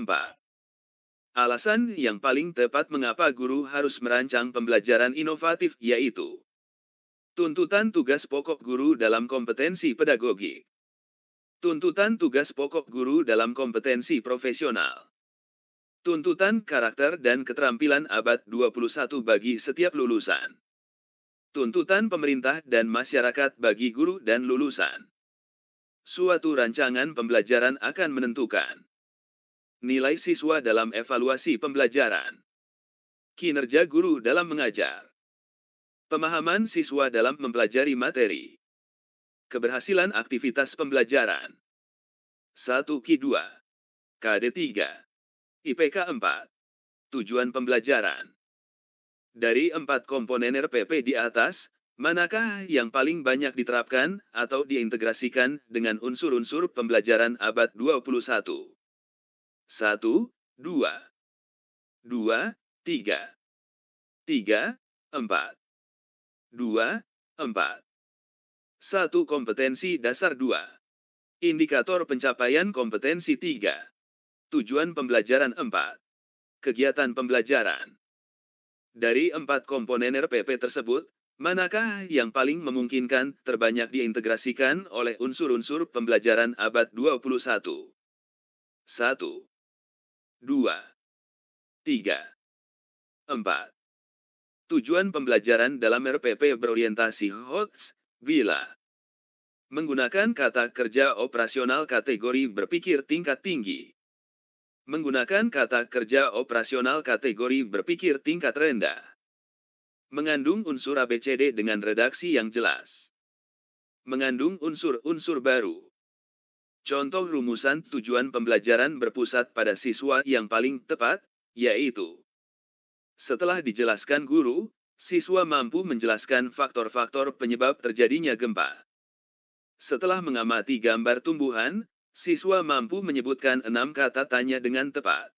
4. Alasan yang paling tepat mengapa guru harus merancang pembelajaran inovatif yaitu tuntutan tugas pokok guru dalam kompetensi pedagogik. Tuntutan tugas pokok guru dalam kompetensi profesional. Tuntutan karakter dan keterampilan abad 21 bagi setiap lulusan. Tuntutan pemerintah dan masyarakat bagi guru dan lulusan. Suatu rancangan pembelajaran akan menentukan nilai siswa dalam evaluasi pembelajaran, kinerja guru dalam mengajar, pemahaman siswa dalam mempelajari materi, keberhasilan aktivitas pembelajaran. 1 Ki 2, KD 3, IPK 4. Tujuan pembelajaran. Dari 4 komponen RPP di atas, manakah yang paling banyak diterapkan atau diintegrasikan dengan unsur-unsur pembelajaran abad 21? 1, 2, 2, 3, 3, 4, 2, 4. 1. Kompetensi dasar 2. Indikator pencapaian kompetensi 3. Tujuan pembelajaran 4. Kegiatan pembelajaran. Dari 4 komponen RPP tersebut, manakah yang paling memungkinkan terbanyak diintegrasikan oleh unsur-unsur pembelajaran abad 21? 1, 2, 3, 4. Tujuan pembelajaran dalam RPP berorientasi HOTS, bila menggunakan kata kerja operasional kategori berpikir tingkat tinggi. Menggunakan kata kerja operasional kategori berpikir tingkat rendah. Mengandung unsur ABCD dengan redaksi yang jelas. Mengandung unsur-unsur baru. Contoh rumusan tujuan pembelajaran berpusat pada siswa yang paling tepat, yaitu setelah dijelaskan guru, siswa mampu menjelaskan faktor-faktor penyebab terjadinya gempa. Setelah mengamati gambar tumbuhan, siswa mampu menyebutkan 6 kata tanya dengan tepat.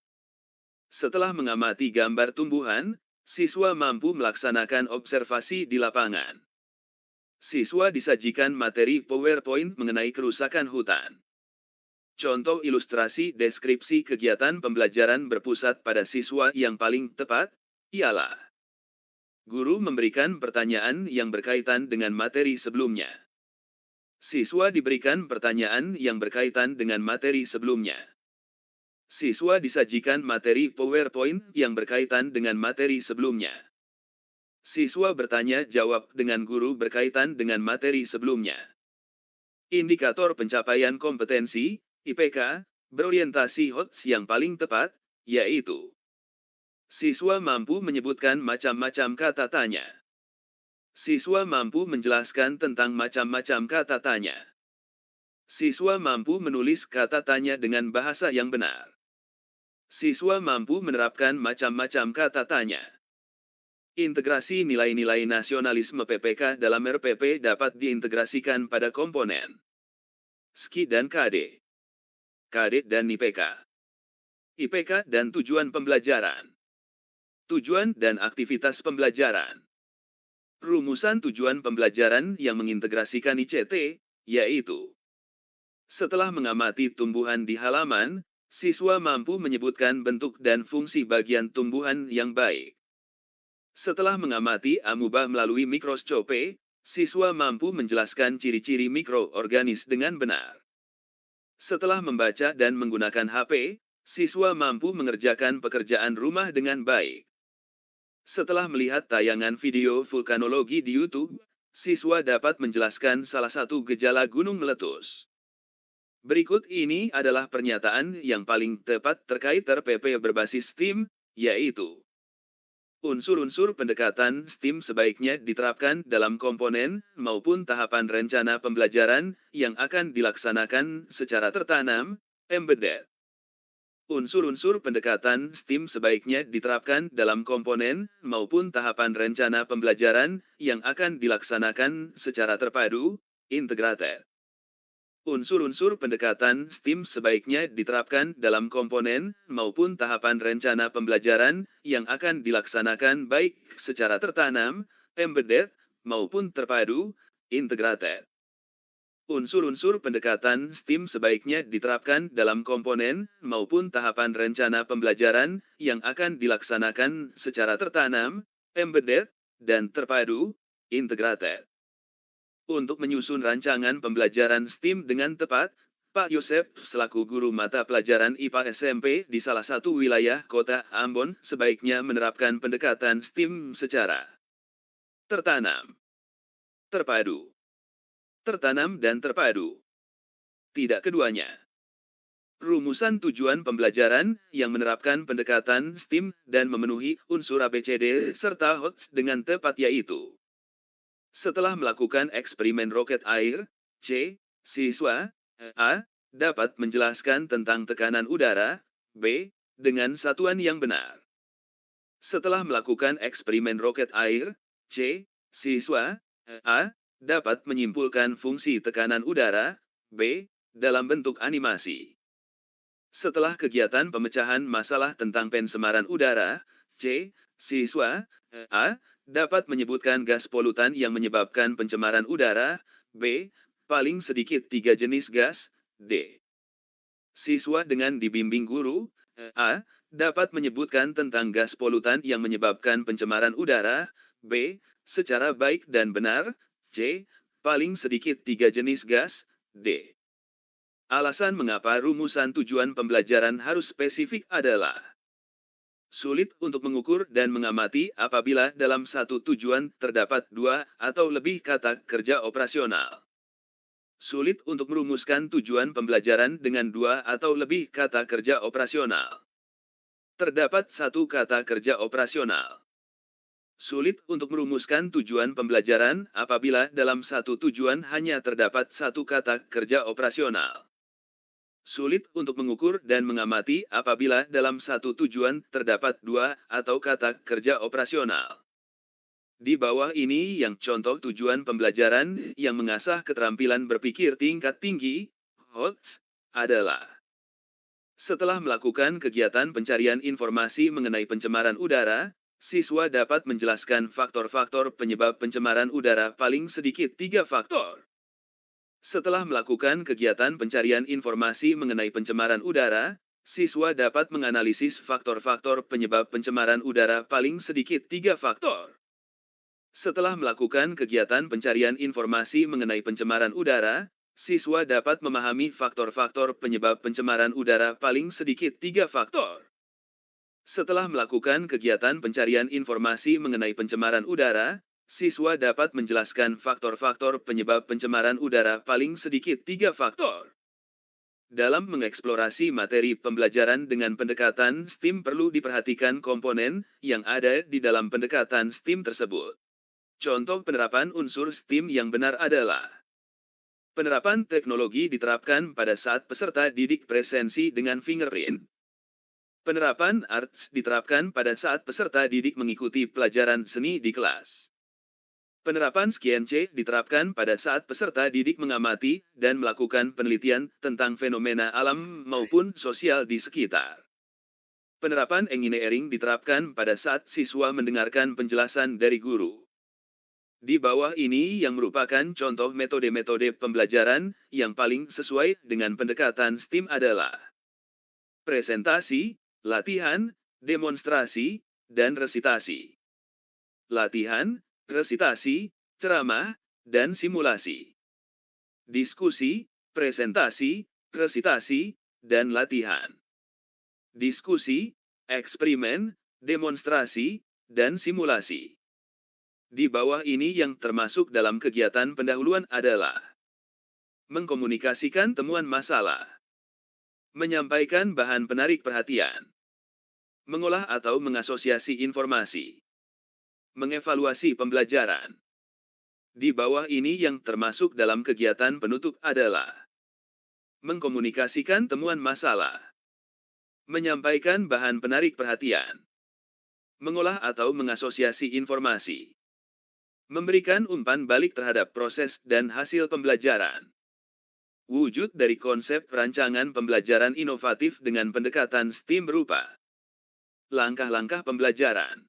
Setelah mengamati gambar tumbuhan, siswa mampu melaksanakan observasi di lapangan. Siswa disajikan materi PowerPoint mengenai kerusakan hutan. Contoh ilustrasi deskripsi kegiatan pembelajaran berpusat pada siswa yang paling tepat, ialah guru memberikan pertanyaan yang berkaitan dengan materi sebelumnya. Siswa diberikan pertanyaan yang berkaitan dengan materi sebelumnya. Siswa disajikan materi PowerPoint yang berkaitan dengan materi sebelumnya. Siswa bertanya jawab dengan guru berkaitan dengan materi sebelumnya. Indikator pencapaian kompetensi, IPK, berorientasi HOTS yang paling tepat, yaitu siswa mampu menyebutkan macam-macam kata tanya. Siswa mampu menjelaskan tentang macam-macam kata tanya. Siswa mampu menulis kata tanya dengan bahasa yang benar. Siswa mampu menerapkan macam-macam kata tanya. Integrasi nilai-nilai nasionalisme PPK dalam RPP dapat diintegrasikan pada komponen SKI dan KD. KD dan IPK. IPK dan tujuan pembelajaran. Tujuan dan aktivitas pembelajaran. Rumusan tujuan pembelajaran yang mengintegrasikan ICT, yaitu setelah mengamati tumbuhan di halaman, siswa mampu menyebutkan bentuk dan fungsi bagian tumbuhan yang baik. Setelah mengamati amuba melalui mikroskope, siswa mampu menjelaskan ciri-ciri mikroorganis dengan benar. Setelah membaca dan menggunakan HP, siswa mampu mengerjakan pekerjaan rumah dengan baik. Setelah melihat tayangan video vulkanologi di YouTube, siswa dapat menjelaskan salah satu gejala gunung meletus. Berikut ini adalah pernyataan yang paling tepat terkait RPP berbasis STEAM, yaitu unsur-unsur pendekatan STEAM sebaiknya diterapkan dalam komponen maupun tahapan rencana pembelajaran yang akan dilaksanakan secara tertanam, embedded. Unsur-unsur pendekatan STEAM sebaiknya diterapkan dalam komponen maupun tahapan rencana pembelajaran yang akan dilaksanakan secara terpadu, integrated. Unsur-unsur pendekatan STEAM sebaiknya diterapkan dalam komponen maupun tahapan rencana pembelajaran yang akan dilaksanakan baik secara tertanam, embedded, maupun terpadu, integrated. Unsur-unsur pendekatan STEAM sebaiknya diterapkan dalam komponen maupun tahapan rencana pembelajaran yang akan dilaksanakan secara tertanam, embedded, dan terpadu, integrated. Untuk menyusun rancangan pembelajaran STEAM dengan tepat, Pak Yosep, selaku guru mata pelajaran IPA SMP di salah satu wilayah kota Ambon, sebaiknya menerapkan pendekatan STEAM secara tertanam, terpadu, tertanam dan terpadu. Tidak keduanya. Rumusan tujuan pembelajaran yang menerapkan pendekatan STEAM dan memenuhi unsur ABCD serta HOTS dengan tepat yaitu: setelah melakukan eksperimen roket air, C. Siswa A. dapat menjelaskan tentang tekanan udara, B. dengan satuan yang benar. Setelah melakukan eksperimen roket air, C. Siswa A. dapat menyimpulkan fungsi tekanan udara, B. dalam bentuk animasi. Setelah kegiatan pemecahan masalah tentang pencemaran udara, C. Siswa A. dapat menyebutkan gas polutan yang menyebabkan pencemaran udara, B. paling sedikit 3 jenis gas, D. Siswa dengan dibimbing guru, A. dapat menyebutkan tentang gas polutan yang menyebabkan pencemaran udara, B. secara baik dan benar, C. paling sedikit 3 jenis gas, D. Alasan mengapa rumusan tujuan pembelajaran harus spesifik adalah: sulit untuk mengukur dan mengamati apabila dalam satu tujuan terdapat 2 atau lebih kata kerja operasional. Sulit untuk merumuskan tujuan pembelajaran dengan 2 atau lebih kata kerja operasional. Terdapat 1 kata kerja operasional. Sulit untuk merumuskan tujuan pembelajaran apabila dalam satu tujuan hanya terdapat 1 kata kerja operasional. Sulit untuk mengukur dan mengamati apabila dalam satu tujuan terdapat 2 atau kata kerja operasional. Di bawah ini yang contoh tujuan pembelajaran yang mengasah keterampilan berpikir tingkat tinggi, HOTS, adalah: setelah melakukan kegiatan pencarian informasi mengenai pencemaran udara, siswa dapat menjelaskan faktor-faktor penyebab pencemaran udara paling sedikit 3 faktor. Setelah melakukan kegiatan pencarian informasi mengenai pencemaran udara, siswa dapat menganalisis faktor-faktor penyebab pencemaran udara paling sedikit 3 faktor. Setelah melakukan kegiatan pencarian informasi mengenai pencemaran udara, siswa dapat memahami faktor-faktor penyebab pencemaran udara paling sedikit 3 faktor. Setelah melakukan kegiatan pencarian informasi mengenai pencemaran udara, siswa dapat menjelaskan faktor-faktor penyebab pencemaran udara paling sedikit 3 faktor. Dalam mengeksplorasi materi pembelajaran dengan pendekatan STEAM perlu diperhatikan komponen yang ada di dalam pendekatan STEAM tersebut. Contoh penerapan unsur STEAM yang benar adalah: penerapan teknologi diterapkan pada saat peserta didik presensi dengan fingerprint. Penerapan arts diterapkan pada saat peserta didik mengikuti pelajaran seni di kelas. Penerapan Science diterapkan pada saat peserta didik mengamati dan melakukan penelitian tentang fenomena alam maupun sosial di sekitar. Penerapan engineering diterapkan pada saat siswa mendengarkan penjelasan dari guru. Di bawah ini yang merupakan contoh metode-metode pembelajaran yang paling sesuai dengan pendekatan STEAM adalah: presentasi, latihan, demonstrasi, dan resitasi. Latihan, resitasi, ceramah, dan simulasi. Diskusi, presentasi, resitasi, dan latihan. Diskusi, eksperimen, demonstrasi, dan simulasi. Di bawah ini yang termasuk dalam kegiatan pendahuluan adalah: mengkomunikasikan temuan masalah, menyampaikan bahan penarik perhatian, mengolah atau mengasosiasi informasi, mengevaluasi pembelajaran. Di bawah ini yang termasuk dalam kegiatan penutup adalah: mengkomunikasikan temuan masalah, menyampaikan bahan penarik perhatian, mengolah atau mengasosiasi informasi, memberikan umpan balik terhadap proses dan hasil pembelajaran. Wujud dari konsep rancangan pembelajaran inovatif dengan pendekatan STEAM berupa: langkah-langkah pembelajaran,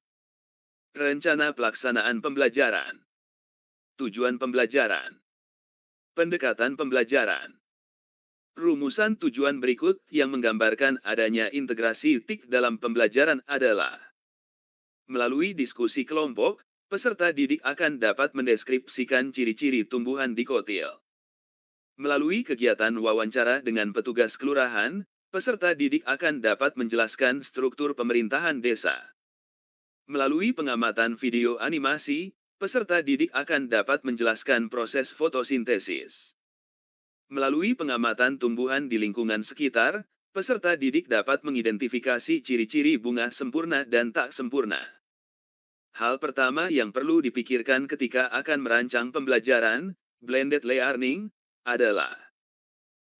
rencana pelaksanaan pembelajaran, tujuan pembelajaran, Pendekatan pembelajaran. Rumusan tujuan berikut yang menggambarkan adanya integrasi TIK dalam pembelajaran adalah: melalui diskusi kelompok, peserta didik akan dapat mendeskripsikan ciri-ciri tumbuhan dikotil. Melalui kegiatan wawancara dengan petugas kelurahan, peserta didik akan dapat menjelaskan struktur pemerintahan desa. Melalui pengamatan video animasi, peserta didik akan dapat menjelaskan proses fotosintesis. Melalui pengamatan tumbuhan di lingkungan sekitar, peserta didik dapat mengidentifikasi ciri-ciri bunga sempurna dan tak sempurna. Hal pertama yang perlu dipikirkan ketika akan merancang pembelajaran, blended learning, adalah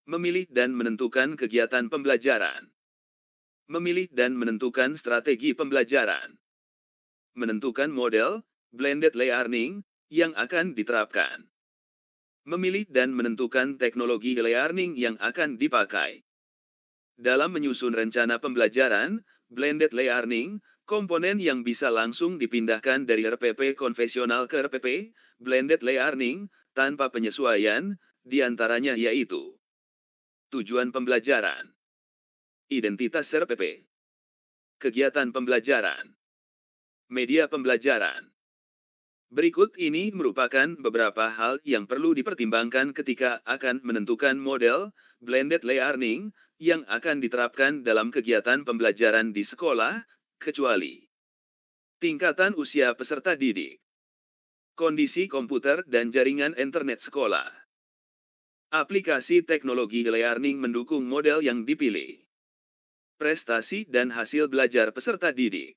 memilih dan menentukan kegiatan pembelajaran. Memilih dan menentukan strategi pembelajaran. Menentukan model, blended learning, yang akan diterapkan. Memilih dan menentukan teknologi learning yang akan dipakai. Dalam menyusun rencana pembelajaran, blended learning, komponen yang bisa langsung dipindahkan dari RPP konvensional ke RPP, blended learning, tanpa penyesuaian, diantaranya yaitu: tujuan pembelajaran, identitas RPP, kegiatan pembelajaran, media pembelajaran. Berikut ini merupakan beberapa hal yang perlu dipertimbangkan ketika akan menentukan model blended learning yang akan diterapkan dalam kegiatan pembelajaran di sekolah, kecuali tingkatan usia peserta didik, kondisi komputer dan jaringan internet sekolah, aplikasi teknologi learning mendukung model yang dipilih, prestasi dan hasil belajar peserta didik.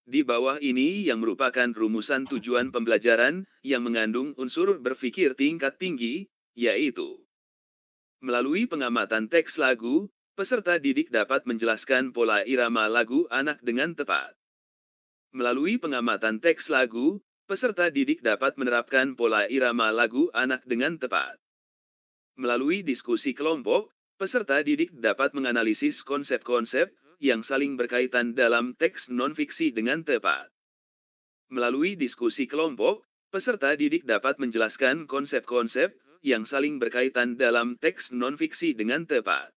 Di bawah ini yang merupakan rumusan tujuan pembelajaran yang mengandung unsur berpikir tingkat tinggi, yaitu: melalui pengamatan teks lagu, peserta didik dapat menjelaskan pola irama lagu anak dengan tepat. Melalui pengamatan teks lagu, peserta didik dapat menerapkan pola irama lagu anak dengan tepat. Melalui diskusi kelompok, peserta didik dapat menganalisis konsep-konsep yang saling berkaitan dalam teks non-fiksi dengan tepat. Melalui diskusi kelompok, peserta didik dapat menjelaskan konsep-konsep yang saling berkaitan dalam teks non-fiksi dengan tepat.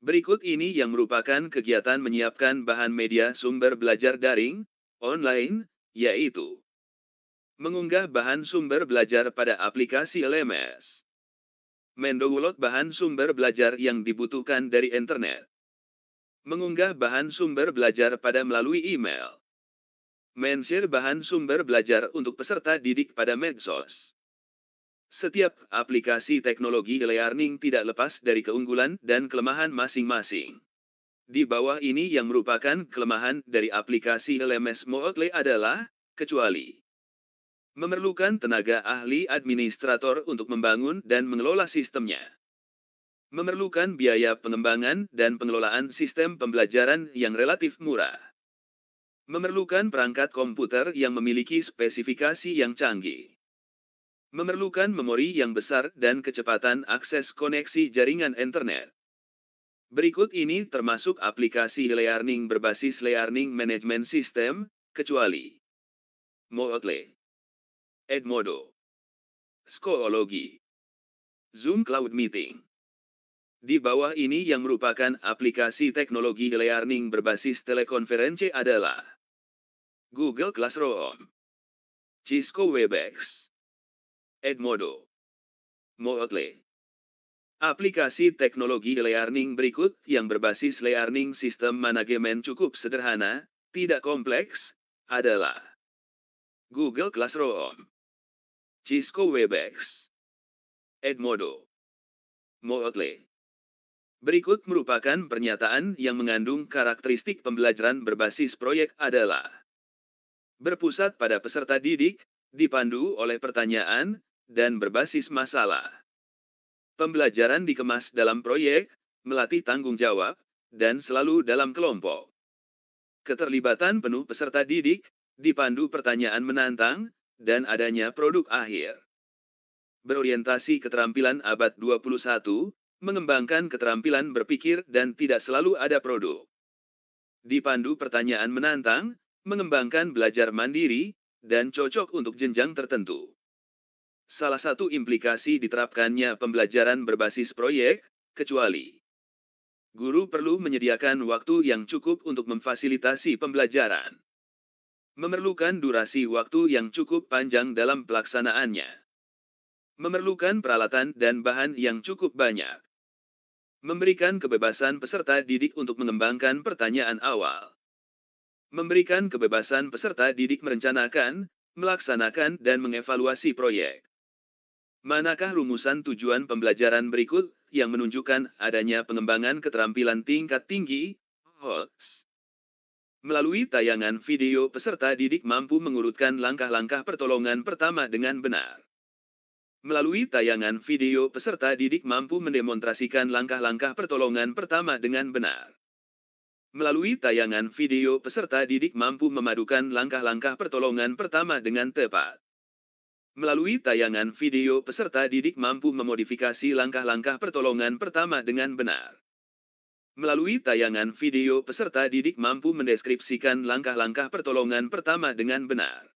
Berikut ini yang merupakan kegiatan menyiapkan bahan media sumber belajar daring, online, yaitu: mengunggah bahan sumber belajar pada aplikasi LMS. Mendownload bahan sumber belajar yang dibutuhkan dari internet. Mengunggah bahan sumber belajar pada melalui email. Men-share bahan sumber belajar untuk peserta didik pada medsos. Setiap aplikasi teknologi e-learning tidak lepas dari keunggulan dan kelemahan masing-masing. Di bawah ini yang merupakan kelemahan dari aplikasi LMS Moodle adalah: kecuali memerlukan tenaga ahli administrator untuk membangun dan mengelola sistemnya. Memerlukan biaya pengembangan dan pengelolaan sistem pembelajaran yang relatif murah. Memerlukan perangkat komputer yang memiliki spesifikasi yang canggih. Memerlukan memori yang besar dan kecepatan akses koneksi jaringan internet. Berikut ini termasuk aplikasi e-learning berbasis learning management system, kecuali Moodle, Edmodo, Schoology, Zoom Cloud Meeting. Di bawah ini yang merupakan aplikasi teknologi e-learning berbasis telekonferensi adalah Google Classroom, Cisco Webex, Edmodo, Moodle. Aplikasi teknologi e-learning berikut yang berbasis learning sistem manajemen cukup sederhana, tidak kompleks, adalah Google Classroom, Cisco Webex, Edmodo, Moodle. Berikut merupakan pernyataan yang mengandung karakteristik pembelajaran berbasis proyek adalah: berpusat pada peserta didik, dipandu oleh pertanyaan, dan berbasis masalah. Pembelajaran dikemas dalam proyek, melatih tanggung jawab, dan selalu dalam kelompok. Keterlibatan penuh peserta didik, dipandu pertanyaan menantang, dan adanya produk akhir. Berorientasi keterampilan abad 21, mengembangkan keterampilan berpikir dan tidak selalu ada produk. Dipandu pertanyaan menantang, mengembangkan belajar mandiri, dan cocok untuk jenjang tertentu. Salah satu implikasi diterapkannya pembelajaran berbasis proyek, kecuali guru perlu menyediakan waktu yang cukup untuk memfasilitasi pembelajaran. Memerlukan durasi waktu yang cukup panjang dalam pelaksanaannya. Memerlukan peralatan dan bahan yang cukup banyak. Memberikan kebebasan peserta didik untuk mengembangkan pertanyaan awal. Memberikan kebebasan peserta didik merencanakan, melaksanakan dan mengevaluasi proyek. Manakah rumusan tujuan pembelajaran berikut yang menunjukkan adanya pengembangan keterampilan tingkat tinggi? HOTS. Melalui tayangan video, peserta didik mampu mengurutkan langkah-langkah pertolongan pertama dengan benar. Melalui tayangan video, peserta didik mampu mendemonstrasikan langkah-langkah pertolongan pertama dengan benar. Melalui tayangan video, peserta didik mampu memadukan langkah-langkah pertolongan pertama dengan tepat. Melalui tayangan video, peserta didik mampu memodifikasi langkah-langkah pertolongan pertama dengan benar. Melalui tayangan video, peserta didik mampu mendeskripsikan langkah-langkah pertolongan pertama dengan benar.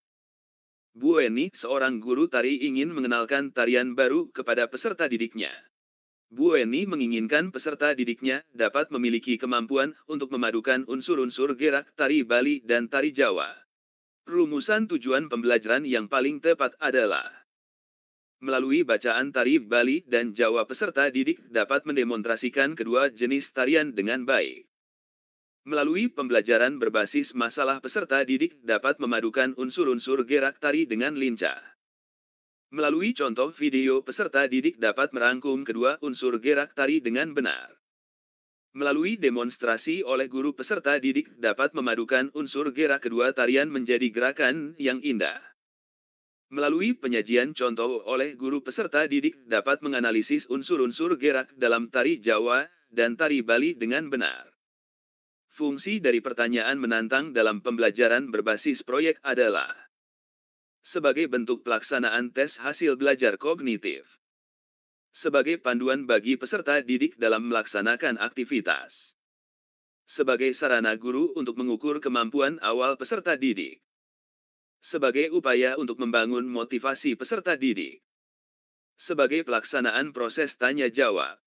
Bu Eni, seorang guru tari, ingin mengenalkan tarian baru kepada peserta didiknya. Bu Eni menginginkan peserta didiknya dapat memiliki kemampuan untuk memadukan unsur-unsur gerak tari Bali dan tari Jawa. Rumusan tujuan pembelajaran yang paling tepat adalah melalui bacaan tari Bali dan Jawa, peserta didik dapat mendemonstrasikan kedua jenis tarian dengan baik. Melalui pembelajaran berbasis masalah, peserta didik dapat memadukan unsur-unsur gerak tari dengan lincah. Melalui contoh video, peserta didik dapat merangkum kedua unsur gerak tari dengan benar. Melalui demonstrasi oleh guru, peserta didik dapat memadukan unsur gerak kedua tarian menjadi gerakan yang indah. Melalui penyajian contoh oleh guru, peserta didik dapat menganalisis unsur-unsur gerak dalam tari Jawa dan tari Bali dengan benar. Fungsi dari pertanyaan menantang dalam pembelajaran berbasis proyek adalah sebagai bentuk pelaksanaan tes hasil belajar kognitif, sebagai panduan bagi peserta didik dalam melaksanakan aktivitas, sebagai sarana guru untuk mengukur kemampuan awal peserta didik, sebagai upaya untuk membangun motivasi peserta didik, sebagai pelaksanaan proses tanya jawab.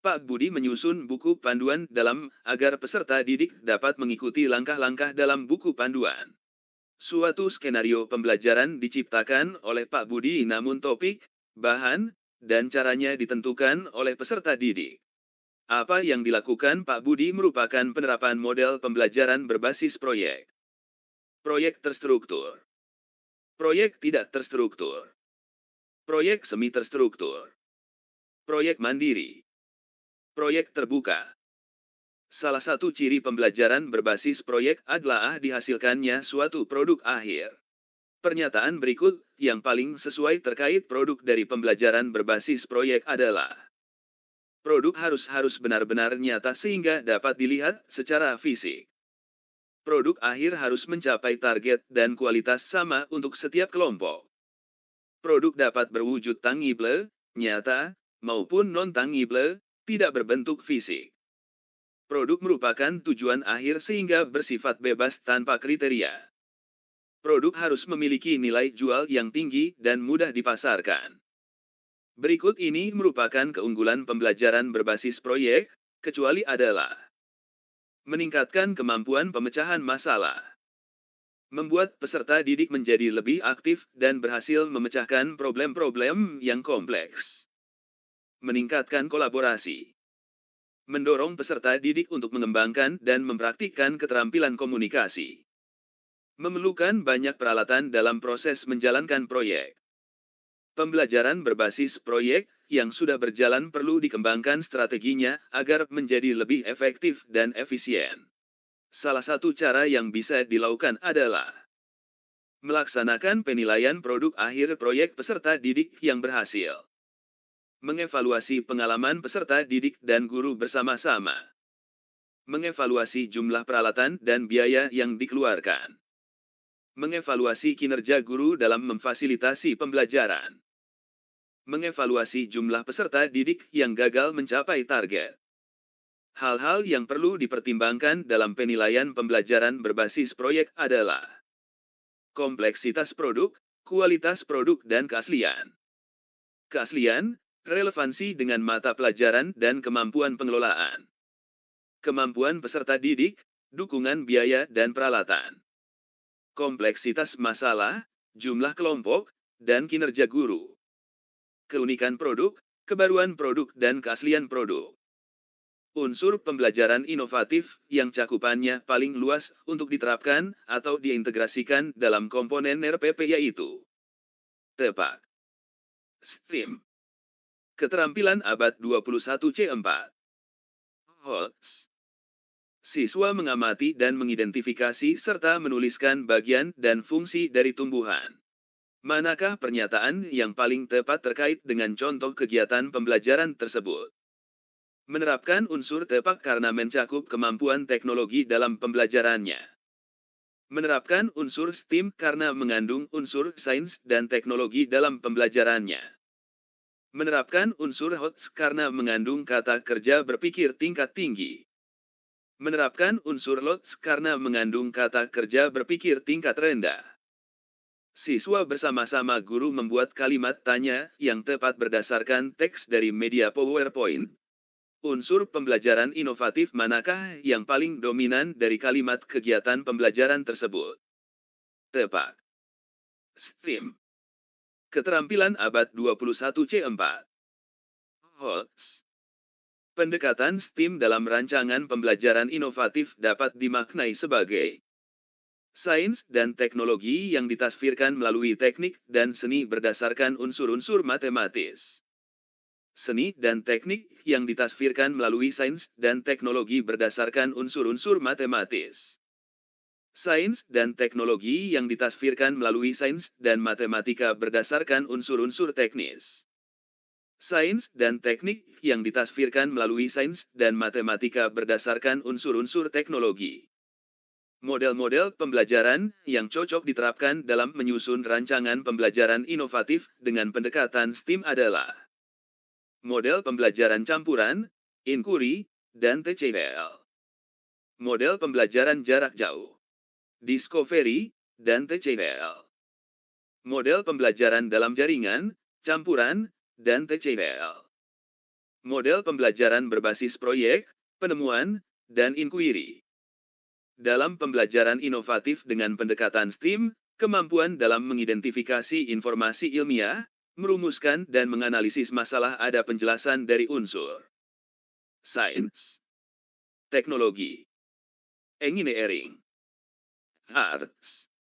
Pak Budi menyusun buku panduan dalam agar peserta didik dapat mengikuti langkah-langkah dalam buku panduan. Suatu skenario pembelajaran diciptakan oleh Pak Budi, namun topik, bahan, dan caranya ditentukan oleh peserta didik. Apa yang dilakukan Pak Budi merupakan penerapan model pembelajaran berbasis proyek. Proyek terstruktur. Proyek tidak terstruktur. Proyek semi terstruktur. Proyek mandiri. Proyek terbuka. Salah satu ciri pembelajaran berbasis proyek adalah dihasilkannya suatu produk akhir. Pernyataan berikut yang paling sesuai terkait produk dari pembelajaran berbasis proyek adalah: produk harus benar-benar nyata sehingga dapat dilihat secara fisik. Produk akhir harus mencapai target dan kualitas sama untuk setiap kelompok. Produk dapat berwujud tangible, nyata, maupun non-tangible, tidak berbentuk fisik. Produk merupakan tujuan akhir sehingga bersifat bebas tanpa kriteria. Produk harus memiliki nilai jual yang tinggi dan mudah dipasarkan. Berikut ini merupakan keunggulan pembelajaran berbasis proyek, kecuali adalah meningkatkan kemampuan pemecahan masalah, membuat peserta didik menjadi lebih aktif dan berhasil memecahkan problem-problem yang kompleks, meningkatkan kolaborasi, mendorong peserta didik untuk mengembangkan dan mempraktikkan keterampilan komunikasi, memerlukan banyak peralatan dalam proses menjalankan proyek. Pembelajaran berbasis proyek yang sudah berjalan perlu dikembangkan strateginya agar menjadi lebih efektif dan efisien. Salah satu cara yang bisa dilakukan adalah melaksanakan penilaian produk akhir proyek peserta didik yang berhasil. Mengevaluasi pengalaman peserta didik dan guru bersama-sama. Mengevaluasi jumlah peralatan dan biaya yang dikeluarkan. Mengevaluasi kinerja guru dalam memfasilitasi pembelajaran. Mengevaluasi jumlah peserta didik yang gagal mencapai target. Hal-hal yang perlu dipertimbangkan dalam penilaian pembelajaran berbasis proyek adalah kompleksitas produk, Kualitas produk dan keaslian. Keaslian, relevansi dengan mata pelajaran dan kemampuan pengelolaan. Kemampuan peserta didik, dukungan biaya dan peralatan. Kompleksitas masalah, jumlah kelompok, dan kinerja guru. Keunikan produk, kebaruan produk dan keaslian produk. Unsur pembelajaran inovatif yang cakupannya paling luas untuk diterapkan atau diintegrasikan dalam komponen RPP yaitu TEPAK. STEAM. Keterampilan abad 21 C4. HOTS. Siswa mengamati dan mengidentifikasi serta menuliskan bagian dan fungsi dari tumbuhan. Manakah pernyataan yang paling tepat terkait dengan contoh kegiatan pembelajaran tersebut? Menerapkan unsur TEPAK karena mencakup kemampuan teknologi dalam pembelajarannya. Menerapkan unsur STEAM karena mengandung unsur sains dan teknologi dalam pembelajarannya. Menerapkan unsur HOTS karena mengandung kata kerja berpikir tingkat tinggi. Menerapkan unsur LOTS karena mengandung kata kerja berpikir tingkat rendah. Siswa bersama-sama guru membuat kalimat tanya yang tepat berdasarkan teks dari media PowerPoint. Unsur pembelajaran inovatif manakah yang paling dominan dari kalimat kegiatan pembelajaran tersebut? TEPAK. STEAM. Keterampilan abad 21 C4. HOTS. Pendekatan STEAM dalam rancangan pembelajaran inovatif dapat dimaknai sebagai sains dan teknologi yang ditasvirkan melalui teknik dan seni berdasarkan unsur-unsur matematis. Seni dan teknik yang ditasvirkan melalui sains dan teknologi berdasarkan unsur-unsur matematis. Sains dan teknologi yang ditasvirkan melalui sains dan matematika berdasarkan unsur-unsur teknis. Sains dan teknik yang ditasvirkan melalui sains dan matematika berdasarkan unsur-unsur teknologi. Model-model pembelajaran yang cocok diterapkan dalam menyusun rancangan pembelajaran inovatif dengan pendekatan STEAM adalah model pembelajaran campuran, inquiry, dan TCL. Model pembelajaran jarak jauh, discovery, dan TCL. Model pembelajaran dalam jaringan, campuran, dan TCL. Model pembelajaran berbasis proyek, penemuan, dan inquiry. Dalam pembelajaran inovatif dengan pendekatan STEAM, kemampuan dalam mengidentifikasi informasi ilmiah, merumuskan dan menganalisis masalah ada penjelasan dari unsur sains, teknologi, engineering, arts.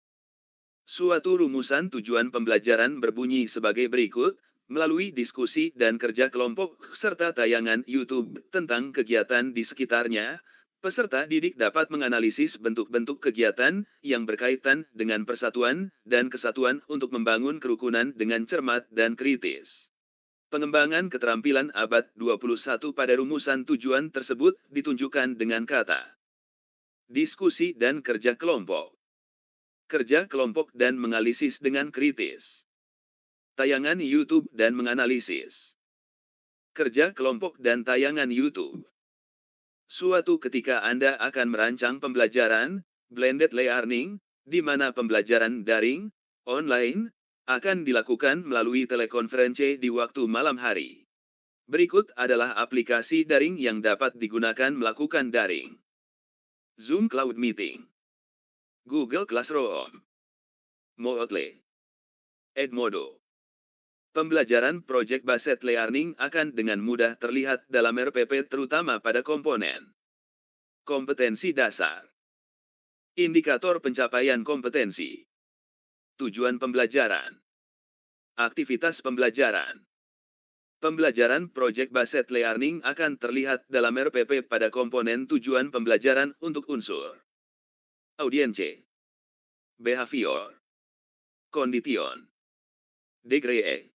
Suatu rumusan tujuan pembelajaran berbunyi sebagai berikut, melalui diskusi dan kerja kelompok serta tayangan YouTube tentang kegiatan di sekitarnya. Peserta didik dapat menganalisis bentuk-bentuk kegiatan yang berkaitan dengan persatuan dan kesatuan untuk membangun kerukunan dengan cermat dan kritis. Pengembangan keterampilan abad 21 pada rumusan tujuan tersebut ditunjukkan dengan kata diskusi dan kerja kelompok. Kerja kelompok dan menganalisis dengan kritis. Tayangan YouTube dan menganalisis. Kerja kelompok dan tayangan YouTube. Suatu ketika Anda akan merancang pembelajaran, blended learning, di mana pembelajaran daring, online, akan dilakukan melalui telekonferensi di waktu malam hari. Berikut adalah aplikasi daring yang dapat digunakan melakukan daring. Zoom Cloud Meeting, Google Classroom, Moodle, Edmodo. Pembelajaran project-based learning akan dengan mudah terlihat dalam RPP terutama pada komponen kompetensi dasar, indikator pencapaian kompetensi, tujuan pembelajaran, aktivitas pembelajaran. Pembelajaran project-based learning akan terlihat dalam RPP pada komponen tujuan pembelajaran untuk unsur audience, behavior, condition, degree.